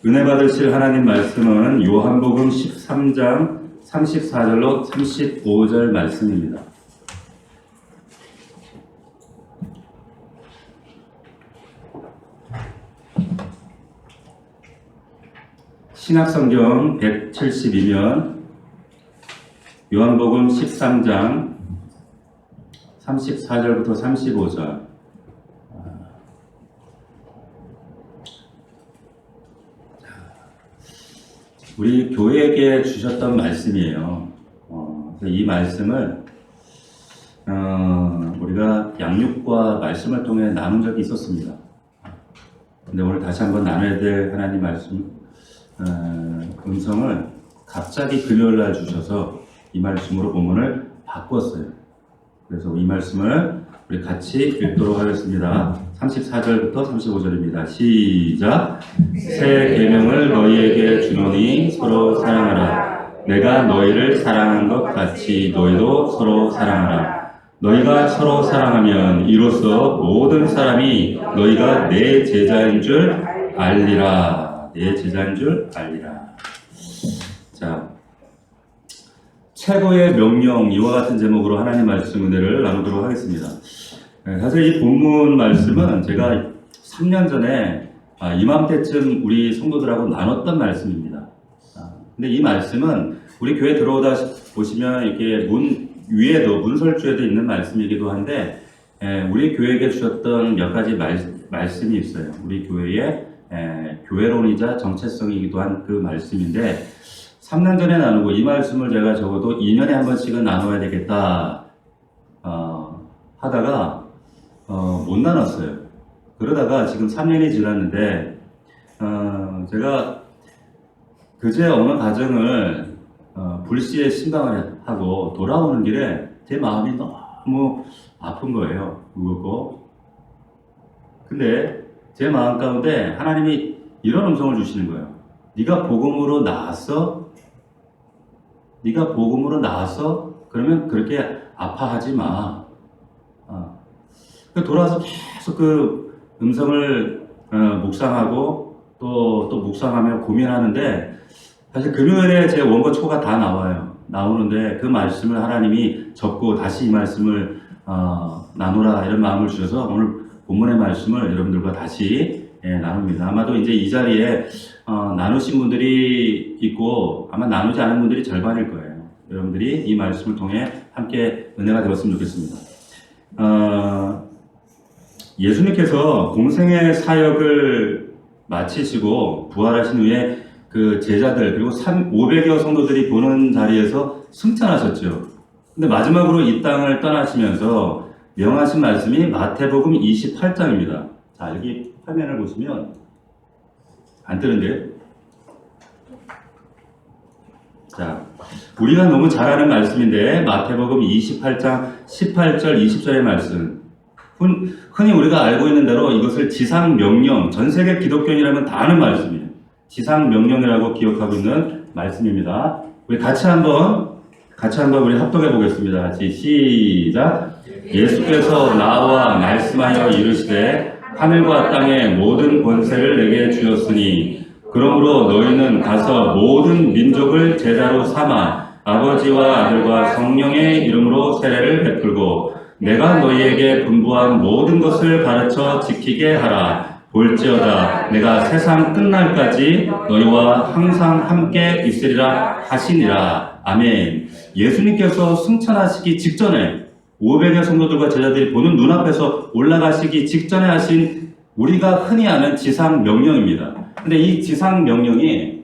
은혜 받으실 하나님 말씀은 요한복음 13장 34절로 35절 말씀입니다. 신약성경 172면 요한복음 13장 34절부터 35절. 우리 교회에게 주셨던 말씀이에요. 그래서 이 말씀을 우리가 양육과 말씀을 통해 나눈 적이 있었습니다. 근데 오늘 다시 한번 나눠야 될 하나님 말씀 음성을 갑자기 금요일날 주셔서 이 말씀으로 본문을 바꿨어요. 그래서 이 말씀을 우리 같이 읽도록 하겠습니다. 34절부터 35절입니다. 시작. 새 계명을 너희에게 주노니 서로 사랑하라. 내가 너희를 사랑한 것 같이 너희도 서로 사랑하라. 너희가 서로 사랑하면 이로써 모든 사람이 너희가 내 제자인 줄 알리라. 내 제자인 줄 알리라. 자, 최고의 명령, 이와 같은 제목으로 하나님 말씀 은혜를 나누도록 하겠습니다. 사실 이 본문 말씀은 제가 3년 전에 이맘때쯤 우리 성도들하고 나눴던 말씀입니다. 근데 이 말씀은 우리 교회 들어오다 보시면 이렇게 문 위에도, 문설주에도 있는 말씀이기도 한데, 우리 교회에게 주셨던 몇 가지 말씀이 있어요. 우리 교회의 교회론이자 정체성이기도 한 그 말씀인데, 3년 전에 나누고 이 말씀을 제가 적어도 2년에 한 번씩은 나눠야 되겠다 하다가 못 나눴어요. 그러다가 지금 3년이 지났는데 제가 그제 어느 가정을 불시에 신방을 하고 돌아오는 길에 제 마음이 너무 아픈 거예요. 무겁고. 근데 제 마음 가운데 하나님이 이런 음성을 주시는 거예요. 네가 복음으로 나왔어? 네가 복음으로 나왔어? 그러면 그렇게 아파하지 마. 돌아와서 계속 그 음성을 묵상하고 또 묵상하며 고민하는데, 사실 금요일에 제 원고 초가 다 나오는데 그 말씀을 하나님이 적고 다시 이 말씀을 나누라 이런 마음을 주셔서 오늘 본문의 말씀을 여러분들과 다시 나눕니다. 아마도 이제 이 자리에 나누신 분들이 있고 아마 나누지 않은 분들이 절반일 거예요. 여러분들이 이 말씀을 통해 함께 은혜가 되었으면 좋겠습니다. 예수님께서 공생의 사역을 마치시고 부활하신 후에 그 제자들 그리고 500여 성도들이 보는 자리에서 승천하셨죠. 근데 마지막으로 이 땅을 떠나시면서 명하신 말씀이 마태복음 28장입니다. 자, 여기 화면을 보시면 안 뜨는데요? 자, 우리가 너무 잘 아는 말씀인데 마태복음 28장 18절 20절의 말씀, 흔히 우리가 알고 있는 대로 이것을 지상명령, 전세계 기독교인이라면 다 아는 말씀이에요. 지상명령이라고 기억하고 있는 말씀입니다. 우리 같이 한번 우리 합독해 보겠습니다. 같이 시작. 예수께서 나와 말씀하여 이르시되 하늘과 땅의 모든 권세를 내게 주었으니 그러므로 너희는 가서 모든 민족을 제자로 삼아 아버지와 아들과 성령의 이름으로 세례를 베풀고 내가 너희에게 분부한 모든 것을 가르쳐 지키게 하라. 볼지어다 내가 세상 끝날까지 너희와 항상 함께 있으리라 하시니라. 아멘. 예수님께서 승천하시기 직전에 500여 성도들과 제자들이 보는 눈앞에서 올라가시기 직전에 하신 우리가 흔히 아는 지상명령입니다. 근데 이 지상명령이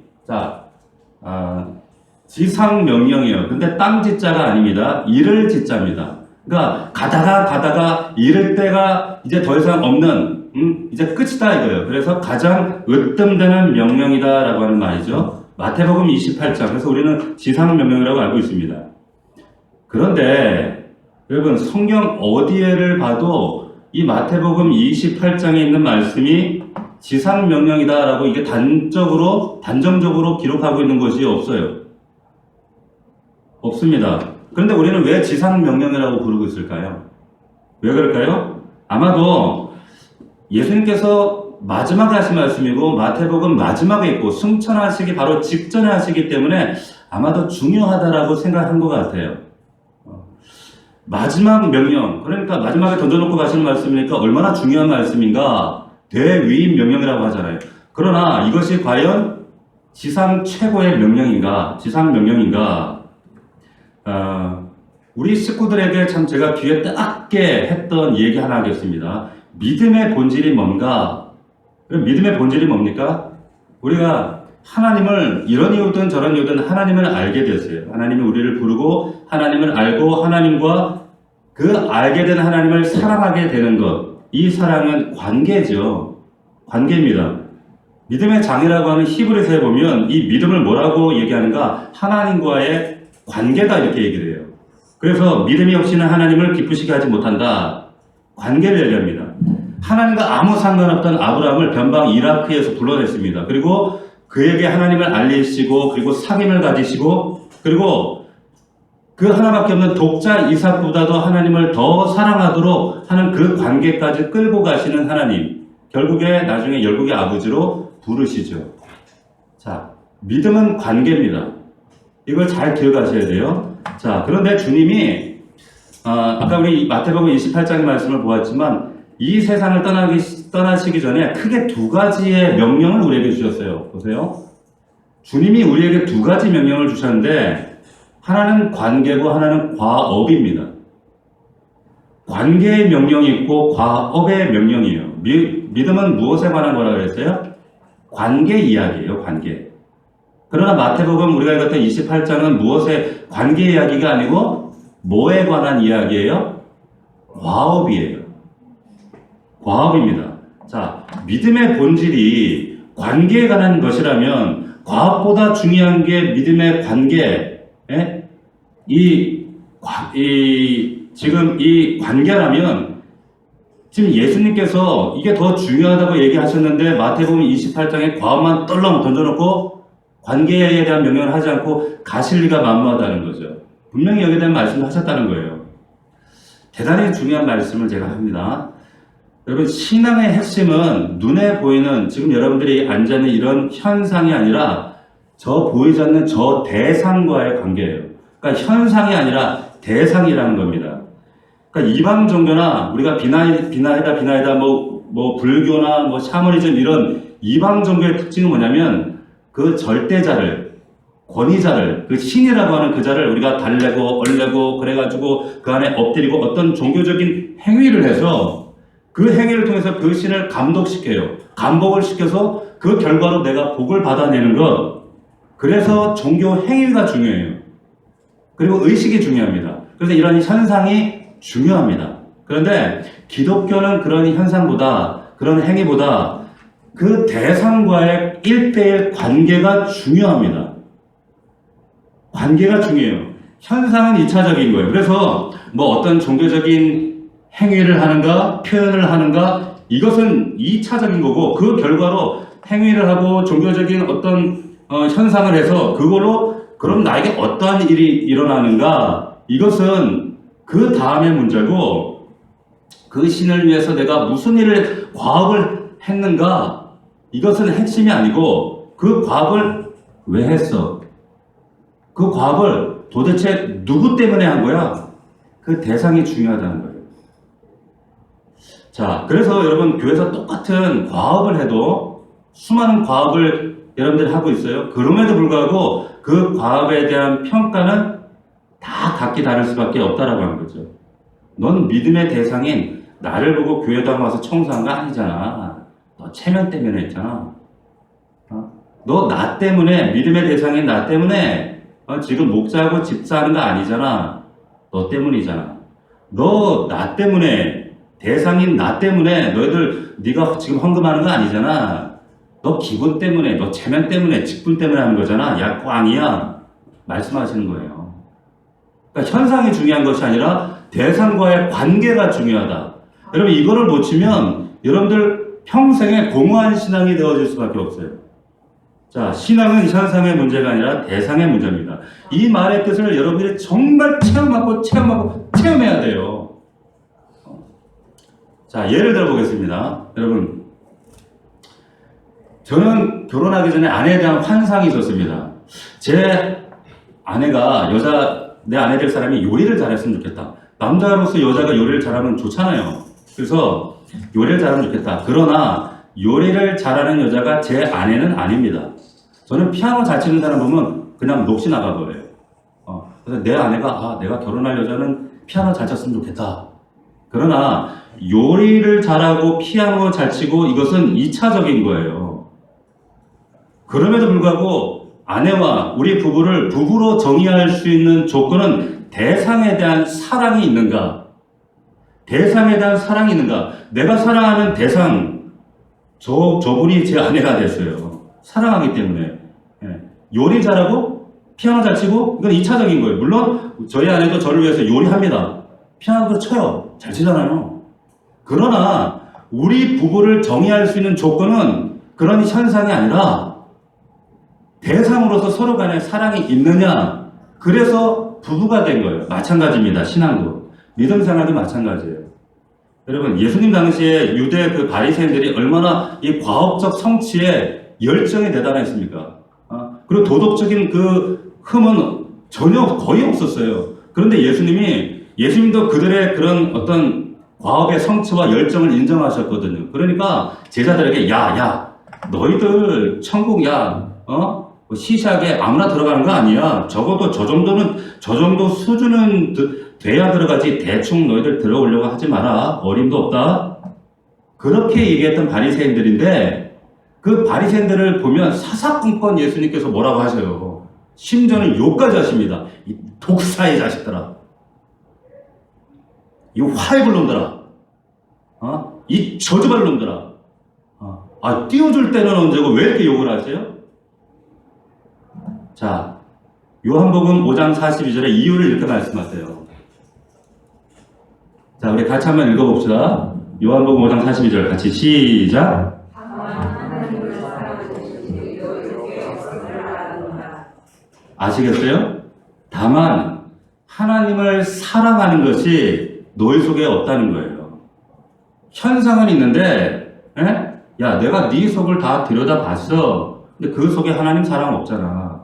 지상명령이에요. 근데 땅 지자가 아닙니다. 이를 지자입니다. 그러니까 가다가 이를 때가 이제 더 이상 없는 이제 끝이다 이거예요. 그래서 가장 으뜸되는 명령이다라고 하는 말이죠. 마태복음 28장. 그래서 우리는 지상명령이라고 알고 있습니다. 그런데 여러분 성경 어디에를 봐도 이 마태복음 28장에 있는 말씀이 지상명령이다라고 이게 단정적으로 기록하고 있는 것이 없어요. 없습니다. 그런데 우리는 왜 지상명령이라고 부르고 있을까요? 왜 그럴까요? 아마도 예수님께서 마지막에 하신 말씀이고 마태복음 마지막에 있고 승천하시기 바로 직전에 하시기 때문에 아마도 중요하다라고 생각한 것 같아요. 마지막 명령, 그러니까 마지막에 던져놓고 가시는 말씀이니까 얼마나 중요한 말씀인가. 대위임 명령이라고 하잖아요. 그러나 이것이 과연 지상 최고의 명령인가, 지상 명령인가. 우리 식구들에게 참 제가 귀에 따갑게 했던 얘기 하나 하겠습니다. 믿음의 본질이 뭔가? 믿음의 본질이 뭡니까? 우리가 하나님을 이런 이유든 저런 이유든 하나님을 알게 됐어요. 하나님이 우리를 부르고 하나님을 알고 하나님과 그 알게 된 하나님을 사랑하게 되는 것. 이 사랑은 관계죠. 관계입니다. 믿음의 장이라고 하는 히브리서에 보면 이 믿음을 뭐라고 얘기하는가? 하나님과의 관계다 이렇게 얘기를 해요. 그래서 믿음이 없이는 하나님을 기쁘시게 하지 못한다. 관계를 얘기합니다. 하나님과 아무 상관없던 아브라함을 변방 이라크에서 불러냈습니다. 그리고 그에게 하나님을 알리시고 그리고 사귐을 가지시고 그리고 그 하나밖에 없는 독자 이삭보다도 하나님을 더 사랑하도록 하는 그 관계까지 끌고 가시는 하나님. 결국에 나중에 열국의 아버지로 부르시죠. 자, 믿음은 관계입니다. 이걸 잘 기억하셔야 돼요. 자, 그런데 주님이 아까 우리 마태복음 28장의 말씀을 보았지만 이 세상을 떠나시기 전에 크게 두 가지의 명령을 우리에게 주셨어요. 보세요. 주님이 우리에게 두 가지 명령을 주셨는데 하나는 관계고 하나는 과업입니다. 관계의 명령이 있고 과업의 명령이에요. 믿음은 무엇에 관한 거라고 그랬어요? 관계 이야기예요. 관계. 그러나 마태복음 우리가 읽었던 28장은 무엇의 관계 이야기가 아니고 뭐에 관한 이야기예요? 과업이에요. 과업입니다. 자, 믿음의 본질이 관계에 관한 것이라면 과업보다 중요한 게 믿음의 관계. 지금 이 관계라면 지금 예수님께서 이게 더 중요하다고 얘기하셨는데 마태복음 28장에 과업만 떨렁 던져놓고 관계에 대한 명령을 하지 않고 가실 리가 만무하다는 거죠. 분명히 여기에 대한 말씀을 하셨다는 거예요. 대단히 중요한 말씀을 제가 합니다. 여러분, 신앙의 핵심은 눈에 보이는 지금 여러분들이 앉아있는 이런 현상이 아니라 저 보이지 않는 저 대상과의 관계예요. 그러니까 현상이 아니라 대상이라는 겁니다. 그러니까 이방 종교나 우리가 비나이다 뭐 불교나 뭐 샤머니즘 이런 이방 종교의 특징은 뭐냐면 그 절대자를 권위자를 그 신이라고 하는 그 자를 우리가 달래고 얼레고 그래가지고 그 안에 엎드리고 어떤 종교적인 행위를 해서 그 행위를 통해서 그 신을 감독시켜요. 감복을 시켜서 그 결과로 내가 복을 받아내는 것. 그래서 종교 행위가 중요해요. 그리고 의식이 중요합니다. 그래서 이런 현상이 중요합니다. 그런데 기독교는 그런 현상보다 그런 행위보다 그 대상과의 1대1 관계가 중요합니다. 관계가 중요해요. 현상은 2차적인 거예요. 그래서 뭐 어떤 종교적인 행위를 하는가, 표현을 하는가, 이것은 2차적인 거고, 그 결과로 행위를 하고 종교적인 어떤 현상을 해서 그걸로 그럼 나에게 어떠한 일이 일어나는가, 이것은 그 다음의 문제고, 그 신을 위해서 내가 무슨 일을 과업을 했는가, 이것은 핵심이 아니고 그 과업을 왜 했어? 그 과업을 도대체 누구 때문에 한 거야? 그 대상이 중요하다는 거예요. 자, 그래서 여러분 교회에서 똑같은 과업을 해도 수많은 과업을 여러분들이 하고 있어요. 그럼에도 불구하고 그 과업에 대한 평가는 다 각기 다를 수밖에 없다라고 하는 거죠. 넌 믿음의 대상인 나를 보고 교회당 와서 청소한 거 아니잖아. 너 체면 때문에 했잖아. 너 나 때문에, 믿음의 대상인 나 때문에 지금 목자하고 집사하는 거 아니잖아. 너 때문이잖아. 너 나 때문에, 대상인 나 때문에 너희들 네가 지금 헌금하는 거 아니잖아. 너 기분 때문에, 너 체면 때문에, 직분 때문에 하는 거잖아. 야, 꽝이야. 말씀하시는 거예요. 그러니까 현상이 중요한 것이 아니라 대상과의 관계가 중요하다. 여러분 이거를 놓치면 여러분들 평생에 공허한 신앙이 되어질 수밖에 없어요. 자, 신앙은 현상의 문제가 아니라 대상의 문제입니다. 이 말의 뜻을 여러분들이 정말 체험해야 돼요. 자, 예를 들어 보겠습니다. 여러분, 저는 결혼하기 전에 아내에 대한 환상이 있었습니다. 제 아내가 내 아내 될 사람이 요리를 잘했으면 좋겠다. 남자로서 여자가 요리를 잘하면 좋잖아요. 그래서 요리를 잘하면 좋겠다. 그러나 요리를 잘하는 여자가 제 아내는 아닙니다. 저는 피아노 잘 치는 사람 보면 그냥 넋이 나가버려요. 그래서 내 아내가 내가 결혼할 여자는 피아노 잘 쳤으면 좋겠다. 그러나 요리를 잘하고 피아노 잘 치고 이것은 2차적인 거예요. 그럼에도 불구하고 아내와 우리 부부를 부부로 정의할 수 있는 조건은 대상에 대한 사랑이 있는가? 대상에 대한 사랑이 있는가? 내가 사랑하는 대상, 저분이 제 아내가 됐어요. 사랑하기 때문에. 요리 잘하고 피아노 잘 치고 이건 2차적인 거예요. 물론 저희 아내도 저를 위해서 요리합니다. 피아노도 쳐요. 잘 치잖아요. 그러나 우리 부부를 정의할 수 있는 조건은 그런 현상이 아니라 대상으로서 서로 간에 사랑이 있느냐. 그래서 부부가 된 거예요. 마찬가지입니다. 신앙도. 믿음 생활도 마찬가지예요. 여러분, 예수님 당시에 유대 그 바리새인들이 얼마나 이 과업적 성취에 열정이 대단했습니까? 그리고 도덕적인 그 흠은 전혀 거의 없었어요. 그런데 예수님도 그들의 그런 어떤 과업의 성취와 열정을 인정하셨거든요. 그러니까 제자들에게 너희들 천국 시시하게 아무나 들어가는 거 아니야. 적어도 저 정도 수준은 돼야 들어가지. 대충 너희들 들어오려고 하지 마라. 어림도 없다. 그렇게 얘기했던 바리새인들인데 그 바리새인들을 보면 사사건건 예수님께서 뭐라고 하셔요. 심지어는 욕까지 하십니다. 이 독사의 자식들아. 이 화해볼 놈들아. 이 저주발 놈들아. 띄워줄 때는 언제고 왜 이렇게 욕을 하세요? 자, 요한복음 5장 42절에 이유를 이렇게 말씀하세요. 자, 우리 같이 한번 읽어봅시다. 요한복음 5장 42절 같이 시작. 아시겠어요? 다만 하나님을 사랑하는 것이 너희 속에 없다는 거예요. 현상은 있는데, 내가 네 속을 다 들여다봤어. 근데 그 속에 하나님 사랑 없잖아.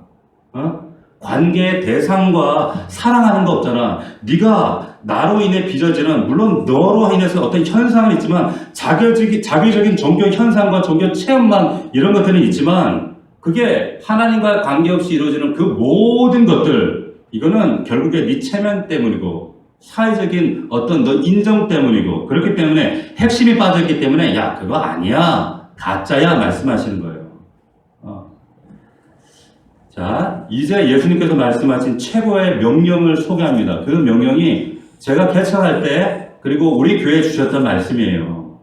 관계의 대상과 사랑하는 거 없잖아. 네가 나로 인해 빚어지는, 물론 너로 인해서 어떤 현상은 있지만 자기적인 종교 현상과 종교 체험만 이런 것들은 있지만 그게 하나님과 관계없이 이루어지는 그 모든 것들, 이거는 결국에 네 체면 때문이고 사회적인 어떤 너 인정 때문이고, 그렇기 때문에 핵심이 빠졌기 때문에 그거 아니야, 가짜야 말씀하시는 거예요. 자, 이제 예수님께서 말씀하신 최고의 명령을 소개합니다. 그 명령이 제가 개척할 때 그리고 우리 교회에 주셨던 말씀이에요.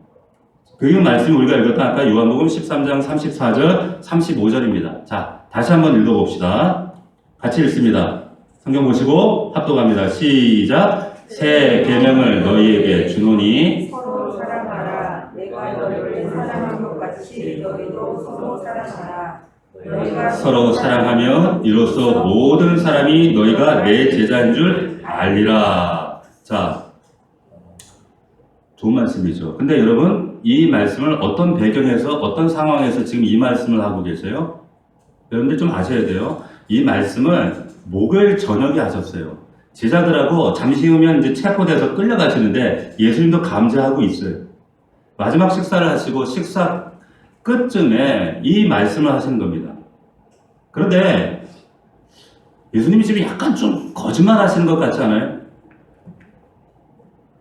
그 말씀이 우리가 읽었던 아까 요한복음 13장 34절 35절입니다. 자, 다시 한번 읽어봅시다. 같이 읽습니다. 성경 보시고 합독합니다. 시작. 새 계명을 너희에게 주노니 서로 사랑하라. 내가 너희를 사랑한 것 같이 너희도 서로 사랑하라. 서로 사랑하며 이로써 모든 사람이 너희가 내 제자인 줄 알리라. 자, 좋은 말씀이죠. 근데 여러분, 이 말씀을 어떤 배경에서 어떤 상황에서 지금 이 말씀을 하고 계세요? 여러분들 좀 아셔야 돼요. 이 말씀을 목요일 저녁에 하셨어요. 제자들하고 잠시 후면 이제 체포돼서 끌려가시는데 예수님도 감지하고 있어요. 마지막 식사를 하시고 식사 끝쯤에 이 말씀을 하시는 겁니다. 그런데 예수님이 지금 약간 좀 거짓말 하시는 것 같지 않아요?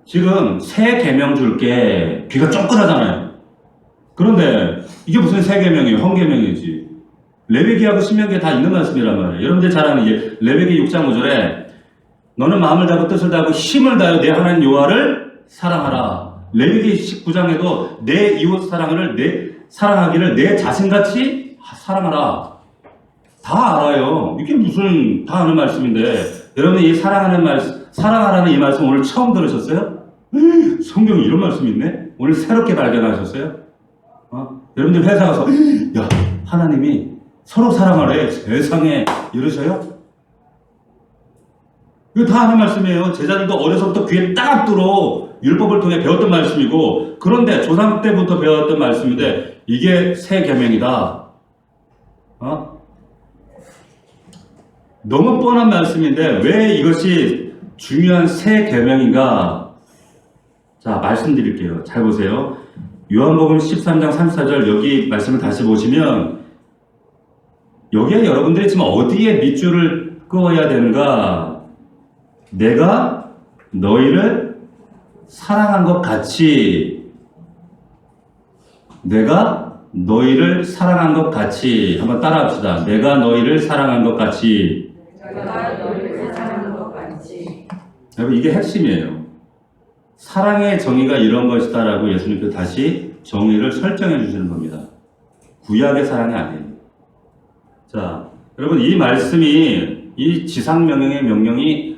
지금 새 계명 줄게, 귀가 쫑긋하잖아요. 그런데 이게 무슨 새 계명이에요? 헌계명이지. 레위기하고 신명기에 다 있는 말씀이란 말이에요. 여러분들 잘 아는 이제 레위기 6장 5절에 너는 마음을 다하고 뜻을 다하고 힘을 다하여 내 하나님 여호와를 사랑하라. 레위기 19장에도 내 이웃 사랑하기를 내 자신같이 사랑하라. 다 알아요. 이게 무슨 다 아는 말씀인데, 여러분이 이 사랑하라는 이 말씀 오늘 처음 들으셨어요? 성경에 이런 말씀이 있네? 오늘 새롭게 발견하셨어요? 여러분들 회사 가서 하나님이 서로 사랑하래 세상에 이러셔요? 이거 다 아는 말씀이에요. 제자들도 어려서부터 귀에 딱 들어 율법을 통해 배웠던 말씀이고, 그런데 조상 때부터 배웠던 말씀인데 이게 새 계명이다. 너무 뻔한 말씀인데 왜 이것이 중요한 새 계명인가? 자, 말씀드릴게요. 잘 보세요. 요한복음 13장 34절 여기 말씀을 다시 보시면 여기에 여러분들이 지금 어디에 밑줄을 그어야 되는가? 내가 너희를 사랑한 것 같이, 내가 너희를 사랑한 것 같이, 한번 따라합시다. 내가 너희를 사랑한 것 같이. 내가 너희를 사랑한 것 같이. 여러분, 이게 핵심이에요. 사랑의 정의가 이런 것이다라고 예수님께서 다시 정의를 설정해 주시는 겁니다. 구약의 사랑이 아니에요. 자, 여러분, 이 말씀이, 이 지상명령의 명령이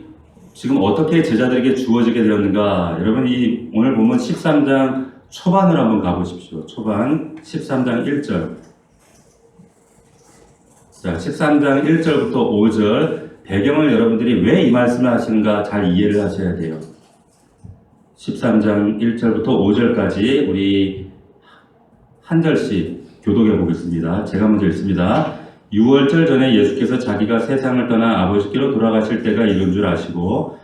지금 어떻게 제자들에게 주어지게 되었는가? 여러분, 오늘 보면 13장 초반을 한번 가보십시오. 초반 13장 1절. 자, 13장 1절부터 5절 배경을 여러분들이 왜 이 말씀을 하시는가 잘 이해를 하셔야 돼요. 13장 1절부터 5절까지 우리 한 절씩 교독해 보겠습니다. 제가 먼저 읽습니다. 6월절 전에 예수께서 자기가 세상을 떠나 아버지께로 돌아가실 때가 이른 줄 아시고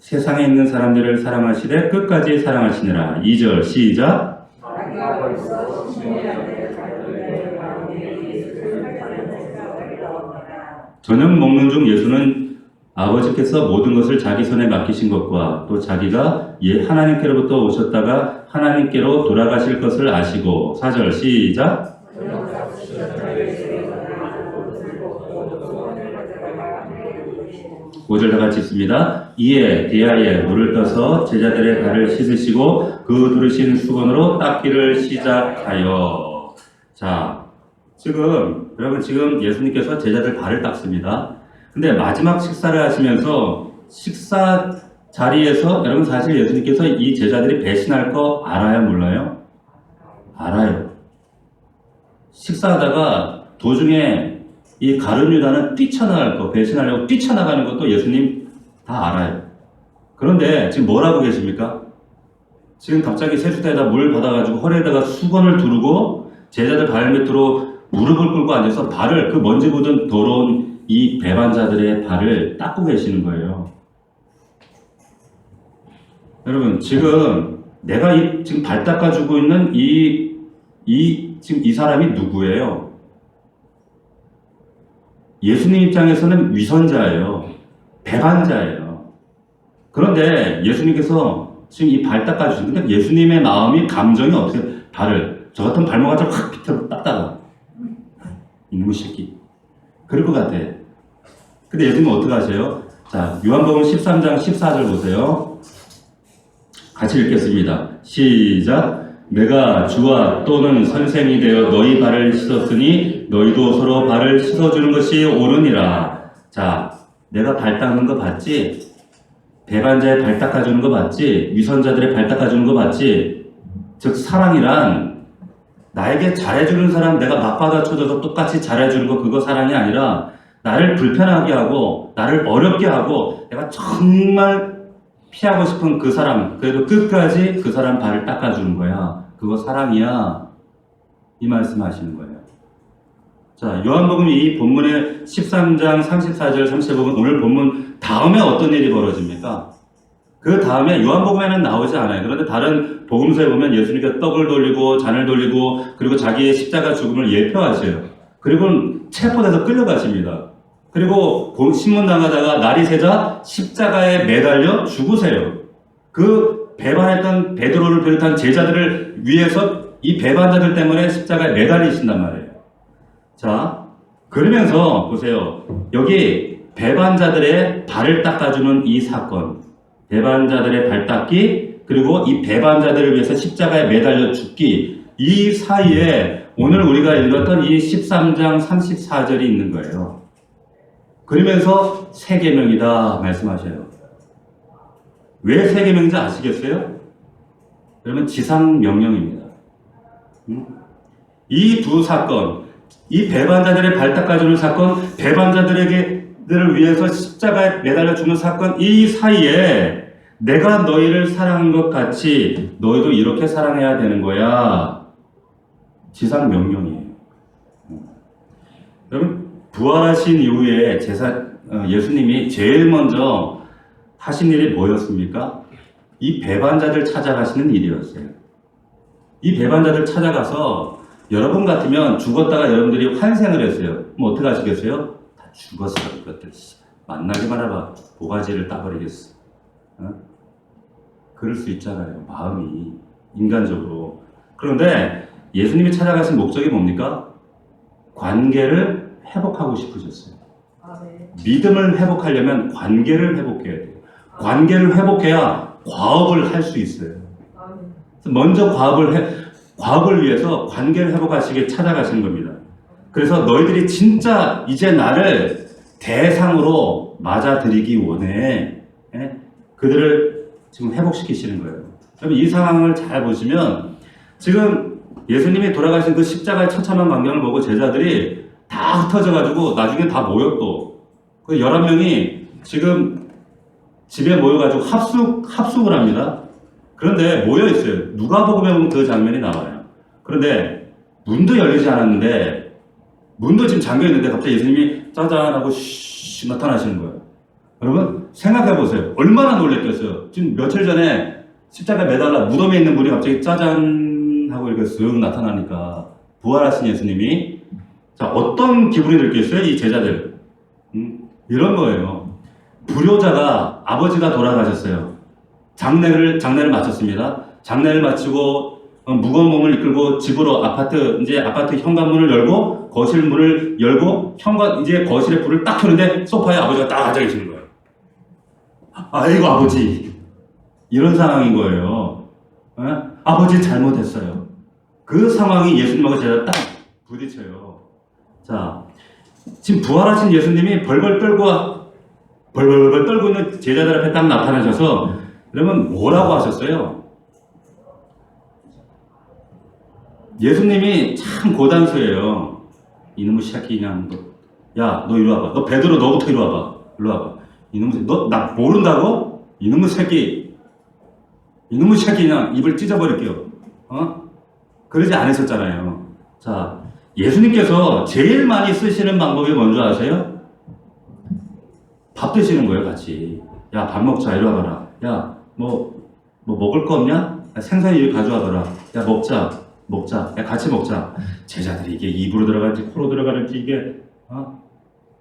세상에 있는 사람들을 사랑하시되 끝까지 사랑하시니라. 2절 시작. 자기가 벌써 시몬에게 갈릴리 가운데 예수를 살펴낸 생각을 넣었더라. 저녁 먹는 중 예수는 아버지께서 모든 것을 자기 손에 맡기신 것과 또 자기가 하나님께로부터 오셨다가 하나님께로 돌아가실 것을 아시고 4절 시작. 5절 다 같이 읽습니다. 이에 대하에 물을 떠서 제자들의 발을 씻으시고 그 두르신 수건으로 닦기를 시작하여. 자, 여러분 지금 예수님께서 제자들 발을 닦습니다. 근데 마지막 식사를 하시면서 식사 자리에서 여러분 사실 예수님께서 이 제자들이 배신할 거 알아요, 몰라요? 알아요. 식사하다가 도중에 이 가룟 유다는 뛰쳐나갈 거, 배신하려고 뛰쳐나가는 것도 예수님 다 알아요. 그런데 지금 뭘 하고 계십니까? 지금 갑자기 세수대에다 물 받아가지고 허리에다가 수건을 두르고 제자들 발 밑으로 무릎을 꿇고 앉아서 발을, 그 먼지 묻은 더러운 이 배반자들의 발을 닦고 계시는 거예요. 여러분, 지금 내가 지금 발 닦아주고 있는 지금 이 사람이 누구예요? 예수님 입장에서는 위선자예요. 배반자예요. 그런데 예수님께서 지금 이 발 닦아주시는데 예수님의 마음이, 감정이 없어요. 저 같은 발목 같은 확 밑으로 닦다가 이놈의 새끼. 그럴 것 같아. 근데 예수님은 어떻게 하세요? 자, 요한복음 13장 14절 보세요. 같이 읽겠습니다. 시작. 내가 주와 또는 선생이 되어 너희 발을 씻었으니 너희도 서로 발을 씻어주는 것이 옳으니라. 자, 내가 발 닦는 거 봤지? 배반자의 발 닦아주는 거 봤지? 위선자들의 발 닦아주는 거 봤지? 즉 사랑이란 나에게 잘해주는 사람 내가 맞받아쳐줘서 똑같이 잘해주는 거, 그거 사랑이 아니라 나를 불편하게 하고 나를 어렵게 하고 내가 정말 피하고 싶은 그 사람, 그래도 끝까지 그 사람 발을 닦아주는 거야. 그거 사랑이야. 이 말씀 하시는 거예요. 자, 요한복음 이 본문의 13장 34절 35분 오늘 본문 다음에 어떤 일이 벌어집니까? 그 다음에 요한복음에는 나오지 않아요. 그런데 다른 복음서에 보면 예수님께서 떡을 돌리고 잔을 돌리고 그리고 자기의 십자가 죽음을 예표하셔요. 그리고 체포돼서 끌려가십니다. 그리고 신문 당하다가 날이 새자 십자가에 매달려 죽으세요. 그 배반했던 베드로를 비롯한 제자들을 위해서 이 배반자들 때문에 십자가에 매달리신단 말이에요. 자, 그러면서 보세요. 여기 배반자들의 발을 닦아주는 이 사건, 배반자들의 발 닦기, 그리고 이 배반자들을 위해서 십자가에 매달려 죽기, 이 사이에 오늘 우리가 읽었던 이 13장 34절이 있는 거예요. 그러면서 새 계명이다 말씀하셔요. 왜 새 계명인지 아시겠어요? 여러분, 지상 명령입니다. 이 두 사건, 이 배반자들의 발 닦아주는 사건, 배반자들을 위해서 십자가에 매달려 죽는 사건, 이 사이에 내가 너희를 사랑한 것 같이 너희도 이렇게 사랑해야 되는 거야. 지상 명령이에요. 여러분, 부활하신 이후에 예수님이 제일 먼저 하신 일이 뭐였습니까? 이 배반자들 찾아가시는 일이었어요. 이 배반자들 찾아가서 여러분 같으면 죽었다가 여러분들이 환생을 했어요. 그럼 어떻게 하시겠어요? 다 죽었어, 이것들. 만나기만 해봐. 모가지를 따버리겠어. 그럴 수 있잖아요. 마음이. 인간적으로. 그런데 예수님이 찾아가신 목적이 뭡니까? 관계를 회복하고 싶으셨어요. 믿음을 회복하려면 관계를 회복해야 돼요. 관계를 회복해야 과업을 할 수 있어요. 먼저 과업을 위해서 관계를 회복하시게 찾아가신 겁니다. 그래서 너희들이 진짜 이제 나를 대상으로 맞아들이기 원해. 그들을 지금 회복시키시는 거예요. 여러분, 이 상황을 잘 보시면 지금 예수님이 돌아가신 그 십자가의 처참한 광경을 보고 제자들이 다 흩어져가지고 나중에 다 모였고 그 11명이 지금 집에 모여가지고 합숙을 합니다. 그런데 모여있어요. 누가복음에 보면 그 장면이 나와요. 그런데 문도 열리지 않았는데 문도 지금 잠겨있는데 갑자기 예수님이 짜잔 하고 나타나시는 거예요. 여러분 생각해보세요. 얼마나 놀랬겠어요. 지금 며칠 전에 십자가에 매달라 무덤에 있는 분이 갑자기 짜잔 하고 이렇게 쓱 나타나니까 부활하신 예수님이 자, 어떤 기분이 들겠어요? 이 제자들. 이런 거예요. 불효자가 아버지가 돌아가셨어요. 장례를 마쳤습니다. 장례를 마치고 무거운 몸을 이끌고 집으로 아파트 현관문을 열고 거실 문을 열고 이제 거실에 불을 딱 켜는데 소파에 아버지가 딱 앉아 계시는 거예요. 아이고 아버지. 이런 상황인 거예요. 아버지 잘못했어요. 그 상황이 예수님하고 제가 딱 부딪혀요. 자, 지금 부활하신 예수님이 벌벌 떨고 있는 제자들 앞에 딱 나타나셔서 그러면 뭐라고 하셨어요? 예수님이 참 고단수예요. 이놈의 새끼 그냥 야, 너 이리 와봐. 너 베드로 너부터 이리 와봐. 이리 와봐. 이놈의 새끼, 너 나 모른다고? 이놈의 새끼 그냥 입을 찢어버릴게요. 그러지 않으셨잖아요. 자, 예수님께서 제일 많이 쓰시는 방법이 뭔지 아세요? 밥 드시는 거예요, 같이. 야, 밥 먹자, 이리 와봐라. 야, 뭐 먹을 거 없냐? 야, 생선 이리 가져와봐라. 야, 먹자. 야, 같이 먹자. 제자들이 이게 입으로 들어갈지 코로 들어가는지 이게,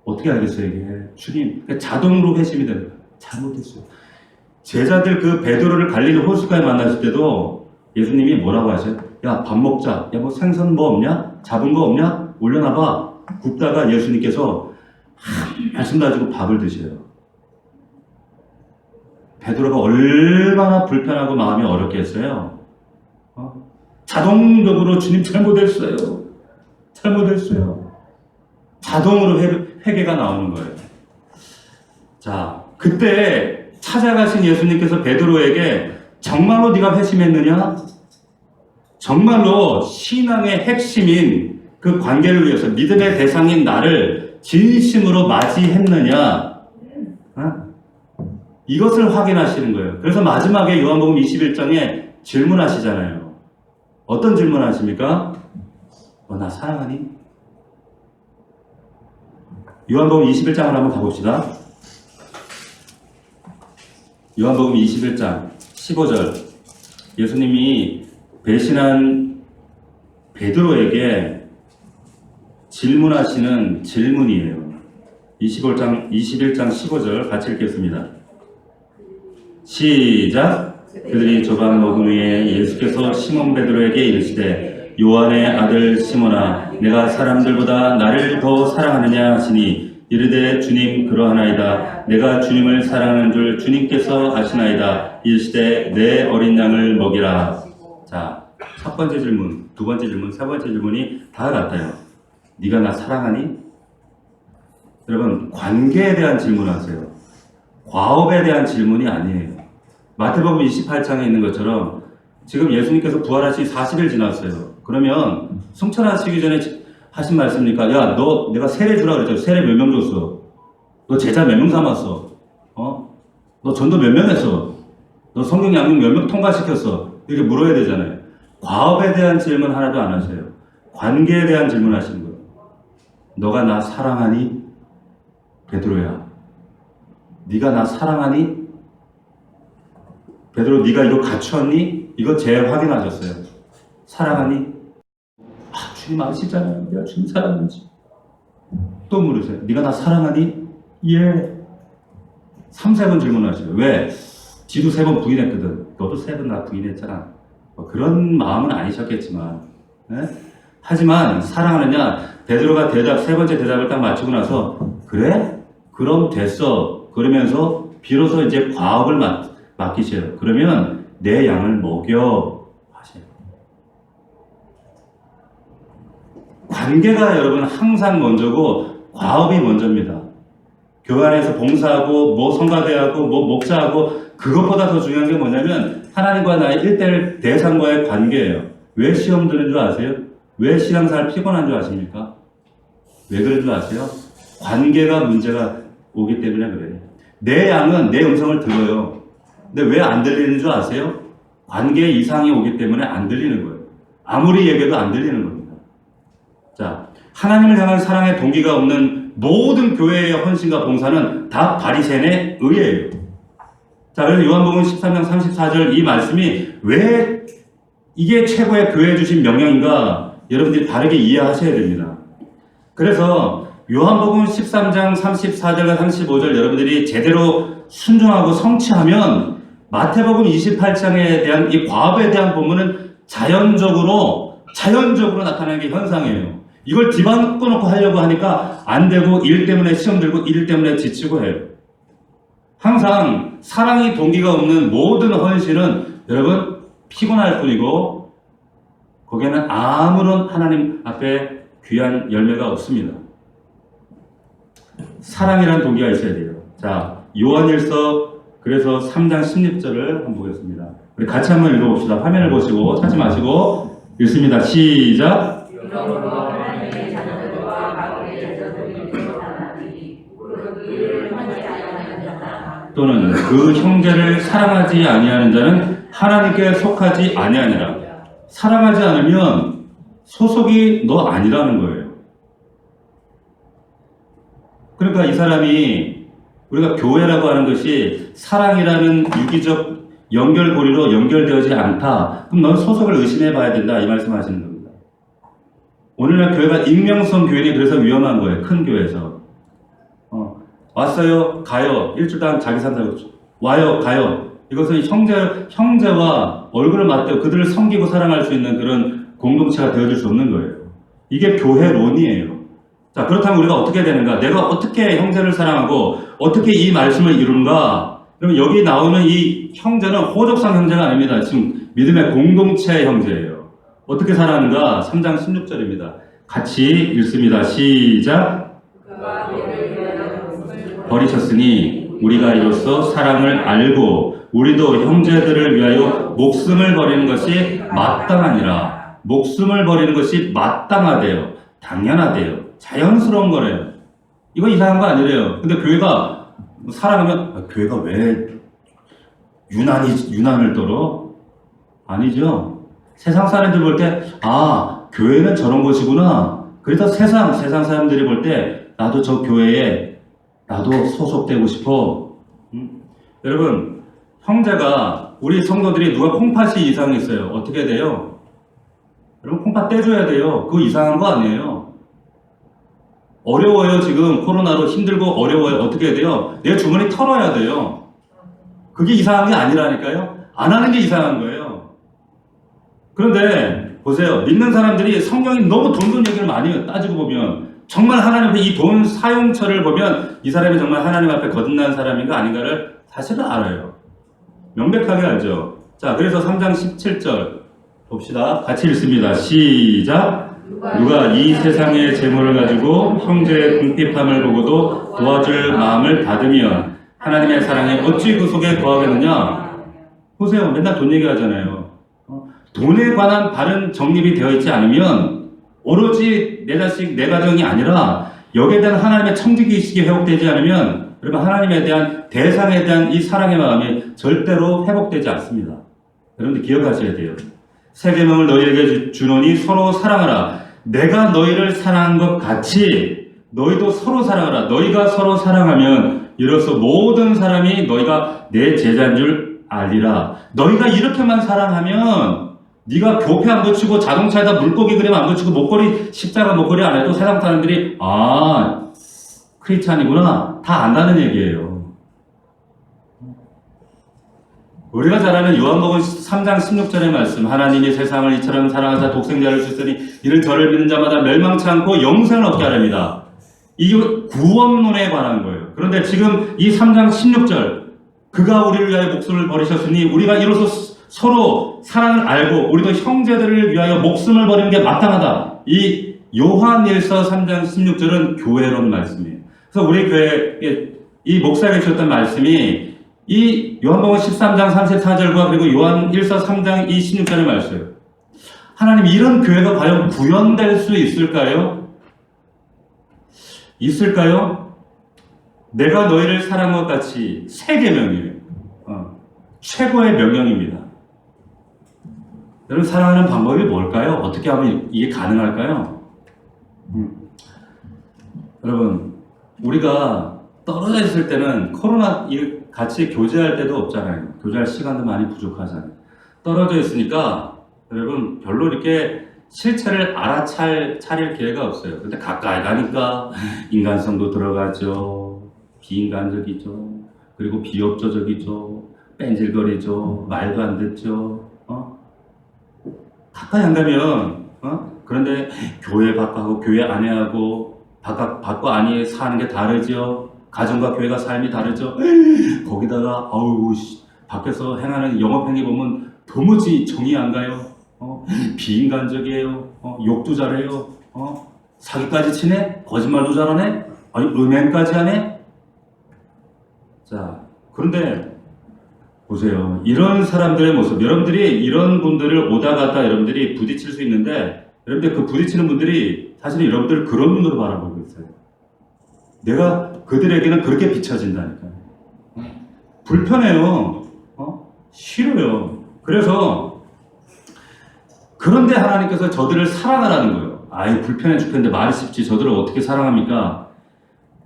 어떻게 알겠어요, 이게. 주님, 자동으로 회심이 되는 거예요. 잘못했어요. 제자들 그 베드로를 갈릴리 호숫가에 만났을 때도 예수님이 뭐라고 하셔요? 야, 밥 먹자. 야, 뭐 생선 뭐 없냐? 잡은 거 없냐? 올려놔봐. 굽다가 예수님께서 한 말씀 가지고 밥을 드셔요. 베드로가 얼마나 불편하고 마음이 어렵겠어요? 자동적으로 주님 잘못했어요. 자동으로 회개가 나오는 거예요. 자, 그때 찾아가신 예수님께서 베드로에게 정말로 네가 회심했느냐? 정말로 신앙의 핵심인 그 관계를 위해서 믿음의 대상인 나를 진심으로 맞이했느냐? 이것을 확인하시는 거예요. 그래서 마지막에 요한복음 21장에 질문하시잖아요. 어떤 질문 하십니까? 나 사랑하니? 요한복음 21장을 한번 가봅시다. 요한복음 21장 15절 예수님이 배신한 베드로에게 질문하시는 질문이에요. 21장 15절 같이 읽겠습니다. 시작. 그들이 조반 먹은 후에 예수께서 시몬 베드로에게 이르시되 요한의 아들 시몬아 내가 사람들보다 나를 더 사랑하느냐 하시니 이르되 주님 그러하나이다. 내가 주님을 사랑하는 줄 주님께서 아시나이다. 이르시되 내 어린 양을 먹이라. 자, 첫 번째 질문, 두 번째 질문, 세 번째 질문이 다 같아요. 네가 나 사랑하니? 여러분, 관계에 대한 질문을 하세요. 과업에 대한 질문이 아니에요. 마태복음 28장에 있는 것처럼 지금 예수님께서 부활하시 40일 지났어요. 그러면 승천하시기 전에 하신 말씀입니까? 야, 너 내가 세례 주라 그랬죠. 세례 몇 명 줬어? 너 제자 몇 명 삼았어? 너 전도 몇 명 했어? 너 성경 양육 몇 명 통과시켰어? 이렇게 물어야 되잖아요. 과업에 대한 질문 하나도 안 하세요. 관계에 대한 질문하시는 거예요. 너가 나 사랑하니? 베드로야. 네가 나 사랑하니? 베드로, 네가 이거 갖추었니? 이거 재확인하셨어요. 사랑하니? 아, 주님 아시잖아요. 내가 주님 사랑하는지. 또 물으세요. 네가 나 사랑하니? 예. 3, 4번 질문하시죠. 왜? 지도 3번 부인했거든. 너도 3번 나 부인했잖아. 뭐 그런 마음은 아니셨겠지만, 네? 하지만 사랑하느냐? 베드로가 3번째 대답을 딱 맞추고 나서, 그래? 그럼 됐어. 그러면서 비로소 이제 과업을 맡기셔요. 그러면 내 양을 먹여 하세요. 관계가 여러분 항상 먼저고 과업이 먼저입니다. 교회 안에서 봉사하고 뭐 성가대하고 뭐 목사하고 그것보다 더 중요한 게 뭐냐면 하나님과 나의 1대1 대상과의 관계예요. 왜 시험 드는 줄 아세요? 왜 신앙생활 피곤한 줄 아십니까? 왜 그런 줄 아세요? 관계가 문제가 오기 때문에 그래요. 내 양은 내 음성을 들어요. 근데 왜 안 들리는 줄 아세요? 관계 이상이 오기 때문에 안 들리는 거예요. 아무리 얘기해도 안 들리는 겁니다. 자, 하나님을 향한 사랑의 동기가 없는 모든 교회의 헌신과 봉사는 다 바리새인의 의예요. 자, 그래서 요한복음 13장 34절 이 말씀이 왜 이게 최고의 교회에 주신 명령인가 여러분들이 바르게 이해하셔야 됩니다. 그래서 요한복음 13장 34절과 35절 여러분들이 제대로 순종하고 성취하면 마태복음 28장에 대한 이 과업에 대한 본문은 자연적으로 나타나는 게 현상이에요. 이걸 뒤바꿔놓고 하려고 하니까 안 되고 일 때문에 시험 들고 일 때문에 지치고 해요. 항상 사랑이 동기가 없는 모든 헌신은 여러분 피곤할 뿐이고 거기에는 아무런 하나님 앞에 귀한 열매가 없습니다. 사랑이라는 동기가 있어야 돼요. 자, 요한일서 그래서 3장 16절을 한번 보겠습니다. 우리 같이 한번 읽어봅시다. 화면을 보시고 찾지 마시고 읽습니다. 시작. 또는 그 형제를 사랑하지 아니하는 자는 하나님께 속하지 아니하니라. 사랑하지 않으면 소속이 너 아니라는 거예요. 그러니까 이 사람이 우리가 교회라고 하는 것이 사랑이라는 유기적 연결고리로 연결되어지지 않다. 그럼 넌 소속을 의심해 봐야 된다. 이 말씀 하시는 겁니다. 오늘날 교회가 익명성 교회니 그래서 위험한 거예요. 큰 교회에서. 왔어요. 가요. 일주일당 자기 산다고 와요. 가요. 이것은 형제와 얼굴을 맞대고 그들을 섬기고 사랑할 수 있는 그런 공동체가 되어줄 수 없는 거예요. 이게 교회론이에요. 자, 그렇다면 우리가 어떻게 되는가? 내가 어떻게 형제를 사랑하고 어떻게 이 말씀을 이루는가? 그러면 여기 나오는 이 형제는 호적상 형제가 아닙니다. 지금 믿음의 공동체 형제예요. 어떻게 살아가는가? 3장 16절입니다. 같이 읽습니다. 시작. 버리셨으니 우리가 이로써 사랑을 알고 우리도 형제들을 위하여 목숨을 버리는 것이 마땅하니라. 목숨을 버리는 것이 마땅하대요. 당연하대요. 자연스러운 거래요. 이거 이상한 거 아니래요. 근데 교회가 사랑하면 교회가 왜 유난을 떨어? 아니죠. 세상 사람들 볼 때 교회는 저런 곳이구나. 그래서 세상 사람들이 볼 때 나도 저 교회에 나도 소속되고 싶어. 여러분, 형제가 우리 성도들이 누가 콩팥이 이상이 있어요. 어떻게 돼요? 여러분 콩팥 떼줘야 돼요. 그거 이상한 거 아니에요. 어려워요. 지금 코로나로 힘들고 어려워요. 어떻게 해야 돼요? 내 주머니 털어야 돼요. 그게 이상한 게 아니라니까요. 안 하는 게 이상한 거예요. 그런데 보세요. 믿는 사람들이 성경이 너무 돈 얘기를 많이 해요. 따지고 보면 정말 하나님 앞에 이 돈 사용처를 보면 이 사람이 정말 하나님 앞에 거듭난 사람인가 아닌가를 사실은 알아요. 명백하게 알죠. 자, 그래서 3장 17절 봅시다. 같이 읽습니다. 시작. 누가 이 세상의 재물을 가지고 형제의 궁핍함을 보고도 도와줄 마음을 받으면 하나님의 사랑에 어찌 그 속에 거하겠느냐. 보세요. 맨날 돈 얘기하잖아요. 돈에 관한 바른 정립이 되어 있지 않으면 오로지 내 자식, 내 가정이 아니라 여기에 대한 하나님의 청지기의식이 회복되지 않으면 여러분 하나님에 대한 대상에 대한 이 사랑의 마음이 절대로 회복되지 않습니다. 여러분들 기억하셔야 돼요. 새 계명을 너희에게 주노니 서로 사랑하라. 내가 너희를 사랑한 것 같이 너희도 서로 사랑하라. 너희가 서로 사랑하면 이로써 모든 사람이 너희가 내 제자인 줄 알리라. 너희가 이렇게만 사랑하면 네가 교패 안 붙이고 자동차에다 물고기 그림 안 붙이고 목걸이 십자가 목걸이 안 해도 세상 사람들이 아 크리스찬이구나 다 안다는 얘기예요. 우리가 잘 아는 요한복음 3장 16절의 말씀, 하나님이 세상을 이처럼 사랑하사 독생자를 주시니 이를 저를 믿는 자마다 멸망치 않고 영생을 얻게 하렵니다. 이게 구원론에 관한 거예요. 그런데 지금 이 3장 16절, 그가 우리를 위하여 목숨을 버리셨으니 우리가 이로써 서로 사랑을 알고 우리도 형제들을 위하여 목숨을 버리는 게 마땅하다. 이 요한일서 3장 16절은 교회론 말씀이에요. 그래서 우리 교회에 이 목사가 주셨던 말씀이 이 요한복음 13장 34절과 그리고 요한일서 3장 26절의 말씀. 하나님 이런 교회가 과연 구현될 수 있을까요? 있을까요? 내가 너희를 사랑한 것 같이 세 계명이에요. 최고의 명령입니다. 여러분 사랑하는 방법이 뭘까요? 어떻게 하면 이게 가능할까요? 여러분 우리가 떨어져 있을 때는 코로나 같이 교제할 때도 없잖아요. 교제할 시간도 많이 부족하잖아요. 떨어져 있으니까 여러분 별로 이렇게 실체를 알아차릴 기회가 없어요. 근데 가까이 가니까 인간성도 들어가죠. 비인간적이죠. 그리고 비협조적이죠. 뺀질거리죠. 말도 안 듣죠. 가까이 안 가면 그런데 교회 밖하고 교회 안에하고 밖과 안에 사는 게 다르죠. 가정과 교회가 삶이 다르죠. 거기다가 밖에서 행하는 영업행위 보면 도무지 정이 안 가요. 비인간적이에요. 욕도 잘해요. 사기까지 치네? 거짓말도 잘하네? 아니 음행까지 하네? 자, 그런데 보세요. 이런 사람들의 모습, 여러분들이 이런 분들을 오다 갔다 여러분들이 부딪힐 수 있는데 여러분들 그 부딪히는 분들이 사실은 여러분들을 그런 눈으로 바라보고 있어요. 내가 그들에게는 그렇게 비춰진다니까요. 불편해요. 싫어요. 그래서 그런데 하나님께서 저들을 사랑하라는 거예요. 아이 불편해 죽겠는데 말이 쉽지 저들을 어떻게 사랑합니까?